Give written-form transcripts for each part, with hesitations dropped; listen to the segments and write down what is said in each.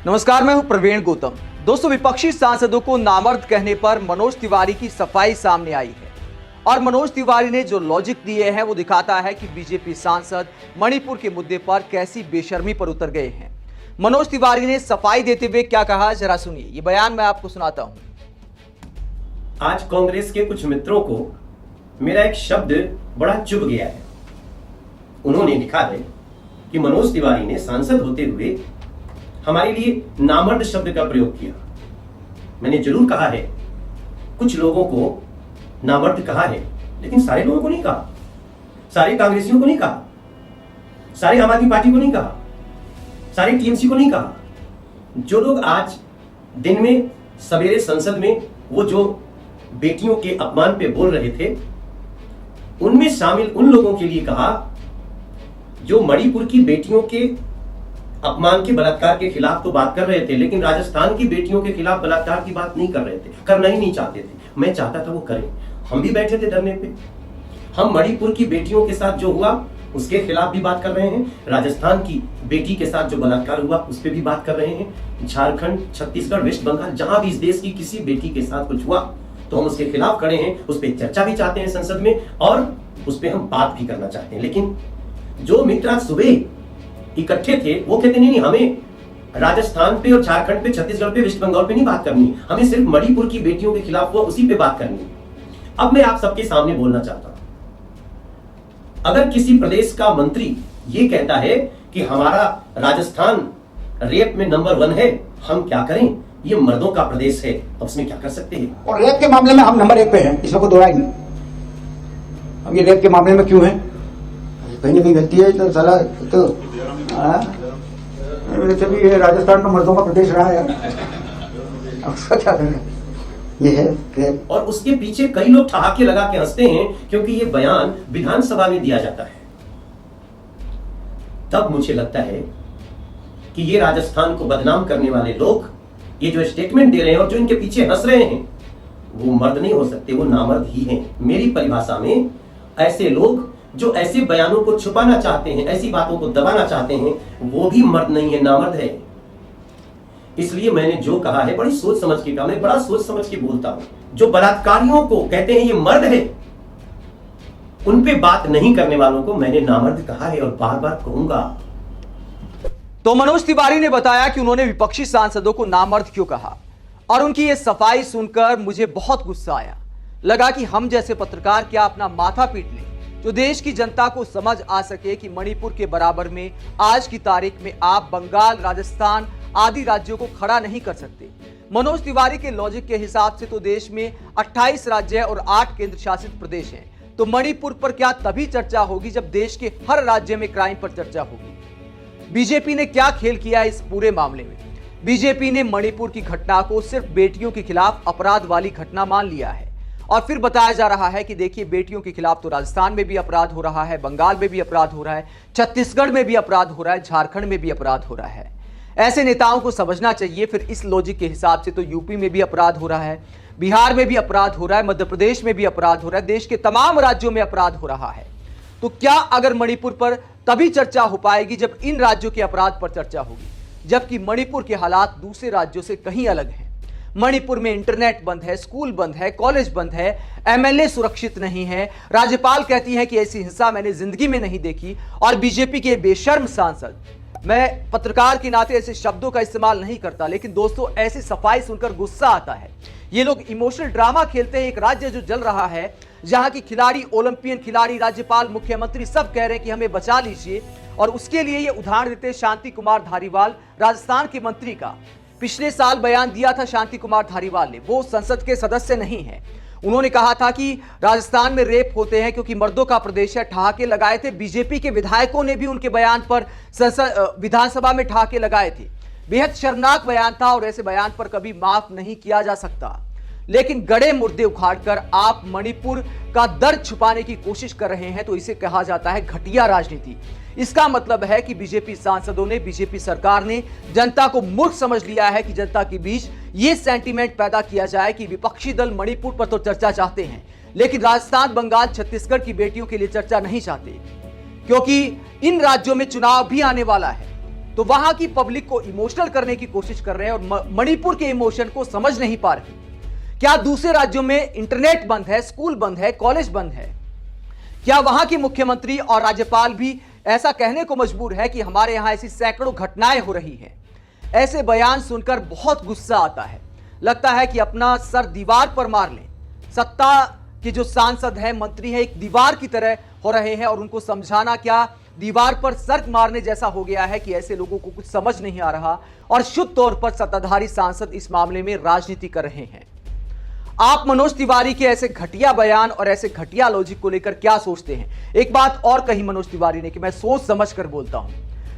नमस्कार, मैं हूं प्रवीण गौतम। दोस्तों, विपक्षी सांसदों को नामर्द कहने पर मनोज तिवारी की सफाई सामने आई है और मनोज तिवारी ने जो लॉजिक दिए हैं वो दिखाता है कि बीजेपी सांसद मणिपुर के मुद्दे पर कैसी बेशर्मी पर उतर गए हैं। मनोज तिवारी ने सफाई देते हुए क्या कहा, जरा सुनिए। ये बयान मैं आपको सुनाता हूं। आज कांग्रेस के कुछ मित्रों को मेरा एक शब्द बड़ा चुभ गया है। उन्होंने लिखा है कि मनोज तिवारी ने सांसद होते हुए हमारे लिए नामर्द शब्द का प्रयोग किया। मैंने जरूर कहा है, कुछ लोगों को नामर्द कहा है, लेकिन सारे लोगों को नहीं कहा, सारे कांग्रेसियों को नहीं कहा, सारे आम आदमी पार्टी को नहीं कहा, सारे टीएमसी को नहीं कहा। जो लोग आज दिन में सवेरे संसद में वो जो बेटियों के अपमान पे बोल रहे थे, उनमें शामिल उन लोगों के लिए कहा जो मणिपुर की बेटियों के अपमान के बलात्कार के खिलाफ तो बात कर रहे थे, लेकिन राजस्थान की बेटियों के खिलाफ बलात्कार की बात नहीं कर रहे थे, करना ही नहीं चाहते थे। मैं चाहता था वो करें। हम भी बैठे थे धरने पे। हम मणिपुर की बेटियों के साथ जो हुआ उसके खिलाफ भी बात कर रहे हैं, राजस्थान की बेटी के साथ जो बलात्कार हुआ उस पर भी बात कर रहे हैं, झारखंड, छत्तीसगढ़, वेस्ट बंगाल, जहां भी इस देश की किसी बेटी के साथ कुछ हुआ तो हम उसके खिलाफ खड़े हैं, उस पर चर्चा भी चाहते हैं संसद में और उस पर हम बात भी करना चाहते हैं। लेकिन जो मित्र आज सुबह इकट्ठे थे वो कहते नहीं, हमें राजस्थान पे और झारखंड पे, छत्तीसगढ़ पे, वेस्ट बंगाल पे नहीं बात करनी, हमें सिर्फ मणिपुर की बेटियों के खिलाफ हुआ उसी पे बात करनी। अब मैं आप सबके सामने बोलना चाहता हूं, अगर किसी प्रदेश का मंत्री ये कहता है कि हमारा राजस्थान रेप में नंबर 1 है, हम क्या करें, ये मर्दों का प्रदेश है, अब उसमें क्या कर सकते हैं। और रेप के मामले में हम नंबर 1 पे हैं, इसमें कोई दो राय नहीं। अब ये रेप के मामले में क्यों है, कहीं ना कहीं गलती है तो साला तो वैसे भी ये राजस्थान में मर्दों का प्रदेश रहा है, अब उसका क्या करें, ये है। और उसके पीछे कई लोग ठहाके लगा के हंसते हैं क्योंकि ये बयान विधानसभा में दिया जाता है। तब मुझे लगता है कि ये राजस्थान को बदनाम करने वाले लोग ये जो स्टेटमेंट दे रहे हैं और जो इनके पीछे हंस रहे हैं वो मर्द नहीं हो सकते, वो नामर्द ही हैं। मेरी परिभाषा में ऐसे लोग जो ऐसे बयानों को छुपाना चाहते हैं, ऐसी बातों को दबाना चाहते हैं, वो भी मर्द नहीं है, नामर्द है। इसलिए मैंने जो कहा है बड़ी सोच समझ के कहा, मैं बड़ा सोच समझ के बोलता हूं। जो बलात्कारियों को कहते हैं ये मर्द है, उन पे बात नहीं करने वालों को मैंने नामर्द कहा है और बार बार कहूंगा। तो मनोज तिवारी ने बताया कि उन्होंने विपक्षी सांसदों को नामर्द क्यों कहा और उनकी ये सफाई सुनकर मुझे बहुत गुस्सा आया। लगा कि हम जैसे पत्रकार क्या अपना माथा पीट लें, जो देश की जनता को समझ आ सके कि मणिपुर के बराबर में आज की तारीख में आप बंगाल, राजस्थान आदि राज्यों को खड़ा नहीं कर सकते। मनोज तिवारी के लॉजिक के हिसाब से तो देश में 28 राज्य और 8 केंद्र शासित प्रदेश हैं, तो मणिपुर पर क्या तभी चर्चा होगी जब देश के हर राज्य में क्राइम पर चर्चा होगी। बीजेपी ने क्या खेल किया इस पूरे मामले में? बीजेपी ने मणिपुर की घटना को सिर्फ बेटियों के खिलाफ अपराध वाली घटना मान लिया है और फिर बताया जा रहा है कि देखिए, बेटियों के खिलाफ तो राजस्थान में भी अपराध हो रहा है, बंगाल में भी अपराध हो रहा है, छत्तीसगढ़ में भी अपराध हो रहा है, झारखंड में भी अपराध हो रहा है। ऐसे नेताओं को समझना चाहिए। फिर इस लॉजिक के हिसाब से तो यूपी में भी अपराध हो रहा है, बिहार में भी अपराध हो रहा है, मध्य प्रदेश में भी अपराध हो रहा है, देश के तमाम राज्यों में अपराध हो रहा है। तो क्या अगर मणिपुर पर तभी चर्चा हो पाएगी जब इन राज्यों के अपराध पर चर्चा होगी, जबकि मणिपुर के हालात दूसरे राज्यों से कहीं अलग हैं। मणिपुर में इंटरनेट बंद है, स्कूल बंद है, कॉलेज बंद है, एमएलए सुरक्षित नहीं है, राज्यपाल कहती है कि ऐसी हिंसा मैंने जिंदगी में नहीं देखी और बीजेपी के बेशर्म सांसद, मैं पत्रकार के नाते ऐसे शब्दों का इस्तेमाल नहीं करता, लेकिन दोस्तों ऐसी सफाई सुनकर गुस्सा आता है। ये लोग इमोशनल ड्रामा खेलते हैं। एक राज्य जो जल रहा है, जहां की खिलाड़ी, ओलंपियन खिलाड़ी, राज्यपाल, मुख्यमंत्री सब कह रहे हैं कि हमें बचा लीजिए, और उसके लिए ये उदाहरण देते शांति कुमार धारीवाल, राजस्थान के मंत्री का। पिछले साल बयान दिया था शांति कुमार धारीवाल ने, वो संसद के सदस्य नहीं है। उन्होंने कहा था कि राजस्थान में रेप होते हैं क्योंकि मर्दों का प्रदेश है, ठहाके लगाए थे। बीजेपी के विधायकों ने भी उनके बयान पर विधानसभा में ठहाके लगाए थे। बेहद शर्मनाक बयान था और ऐसे बयान पर कभी माफ नहीं किया जा सकता। लेकिन गड़े मुर्दे उखाड़कर आप मणिपुर का दर्द छुपाने की कोशिश कर रहे हैं, तो इसे कहा जाता है घटिया राजनीति। इसका मतलब है कि बीजेपी सांसदों ने, बीजेपी सरकार ने जनता को मूर्ख समझ लिया है कि जनता के बीच ये सेंटीमेंट पैदा किया जाए कि विपक्षी दल मणिपुर पर तो चर्चा चाहते हैं, लेकिन राजस्थान, बंगाल, छत्तीसगढ़ की बेटियों के लिए चर्चा नहीं चाहते, क्योंकि इन राज्यों में चुनाव भी आने वाला है। तो वहां की पब्लिक को इमोशनल करने की कोशिश कर रहे हैं और मणिपुर के इमोशन को समझ नहीं पा रहे। क्या दूसरे राज्यों में इंटरनेट बंद है, स्कूल बंद है, कॉलेज बंद है? क्या वहां की मुख्यमंत्री और राज्यपाल भी ऐसा कहने को मजबूर है कि हमारे यहां ऐसी सैकड़ों घटनाएं हो रही हैं? ऐसे बयान सुनकर बहुत गुस्सा आता है। लगता है कि अपना सर दीवार पर मार लें। सत्ता के जो सांसद हैं, मंत्री हैं, एक दीवार की तरह हो रहे हैं और उनको समझाना क्या दीवार पर सर मारने जैसा हो गया है कि ऐसे लोगों को कुछ समझ नहीं आ रहा और शुद्ध तौर पर सत्ताधारी सांसद इस मामले में राजनीति कर रहे हैं। आप मनोज तिवारी के ऐसे घटिया बयान और ऐसे घटिया लॉजिक को लेकर क्या सोचते हैं? एक बात और कही मनोज तिवारी ने कि मैं सोच समझ कर बोलता हूं।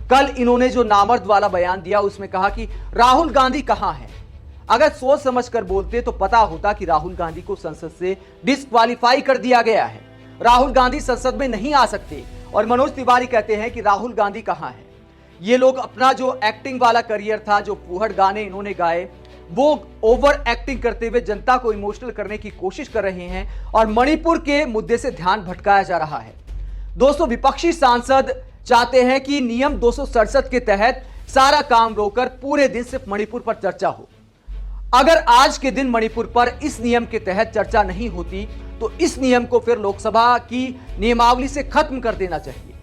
कल इन्होंने जो नामर्द वाला बयान दिया उसमें कहा कि राहुल गांधी कहां है। अगर सोच समझ कर बोलते तो पता होता कि राहुल गांधी को संसद से डिस्क्वालीफाई कर दिया गया है। राहुल गांधी संसद में नहीं आ सकते और मनोज तिवारी कहते हैं कि राहुल गांधी कहां है। ये लोग अपना जो एक्टिंग वाला करियर था, जो फूहड़ गाने इन्होंने गाए, वो ओवर एक्टिंग करते हुए जनता को इमोशनल करने की कोशिश कर रहे हैं और मणिपुर के मुद्दे से ध्यान भटकाया जा रहा है। दोस्तों, विपक्षी सांसद चाहते हैं कि नियम 267 के तहत सारा काम रोकर पूरे दिन सिर्फ मणिपुर पर चर्चा हो। अगर आज के दिन मणिपुर पर इस नियम के तहत चर्चा नहीं होती तो इस नियम को फिर लोकसभा की नियमावली से खत्म कर देना चाहिए,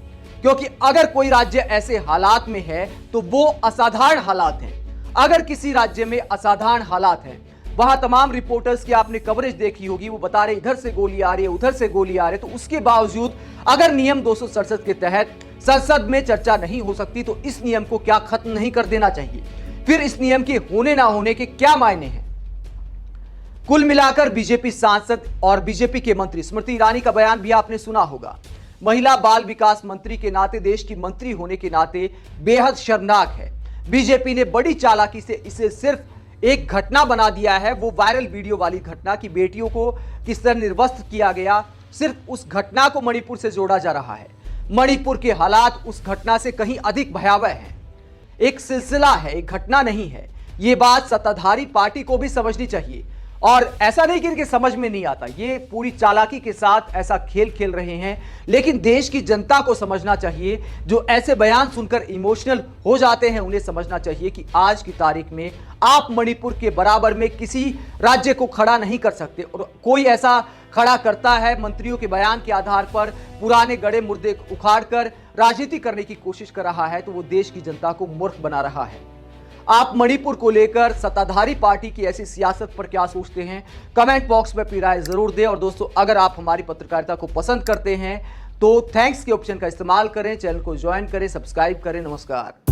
क्योंकि अगर कोई राज्य ऐसे हालात में है तो वो असाधारण हालात हैं। अगर किसी राज्य में असाधारण हालात हैं, वहां तमाम रिपोर्टर्स की आपने कवरेज देखी होगी, वो बता रहे इधर से गोली आ रही है, उधर से गोली आ रही है, तो उसके बावजूद अगर नियम 267 के तहत संसद में चर्चा नहीं हो सकती तो इस नियम को क्या खत्म नहीं कर देना चाहिए? फिर इस नियम के होने ना होने के क्या मायने हैं? कुल मिलाकर बीजेपी सांसद और बीजेपी के मंत्री स्मृति ईरानी का बयान भी आपने सुना होगा। महिला बाल विकास मंत्री के नाते, देश की मंत्री होने के नाते बेहद शर्मनाक है। बीजेपी ने बड़ी चालाकी से इसे सिर्फ एक घटना बना दिया है, वो वायरल वीडियो वाली घटना कि बेटियों को किस तरह निर्वस्त्र किया गया। सिर्फ उस घटना को मणिपुर से जोड़ा जा रहा है। मणिपुर के हालात उस घटना से कहीं अधिक भयावह हैं। एक सिलसिला है, एक घटना नहीं है। ये बात सत्ताधारी पार्टी को भी समझनी चाहिए और ऐसा नहीं कि इनके समझ में नहीं आता, ये पूरी चालाकी के साथ ऐसा खेल खेल रहे हैं। लेकिन देश की जनता को समझना चाहिए, जो ऐसे बयान सुनकर इमोशनल हो जाते हैं, उन्हें समझना चाहिए कि आज की तारीख में आप मणिपुर के बराबर में किसी राज्य को खड़ा नहीं कर सकते। और कोई ऐसा खड़ा करता है मंत्रियों के बयान के आधार पर पुराने गड़े मुर्दे उखाड़कर राजनीति करने की कोशिश कर रहा है, तो वो देश की जनता को मूर्ख बना रहा है। आप मणिपुर को लेकर सत्ताधारी पार्टी की ऐसी सियासत पर क्या सोचते हैं? कमेंट बॉक्स में अपनी राय जरूर दें। और दोस्तों, अगर आप हमारी पत्रकारिता को पसंद करते हैं तो थैंक्स के ऑप्शन का इस्तेमाल करें, चैनल को ज्वाइन करें, सब्सक्राइब करें। नमस्कार।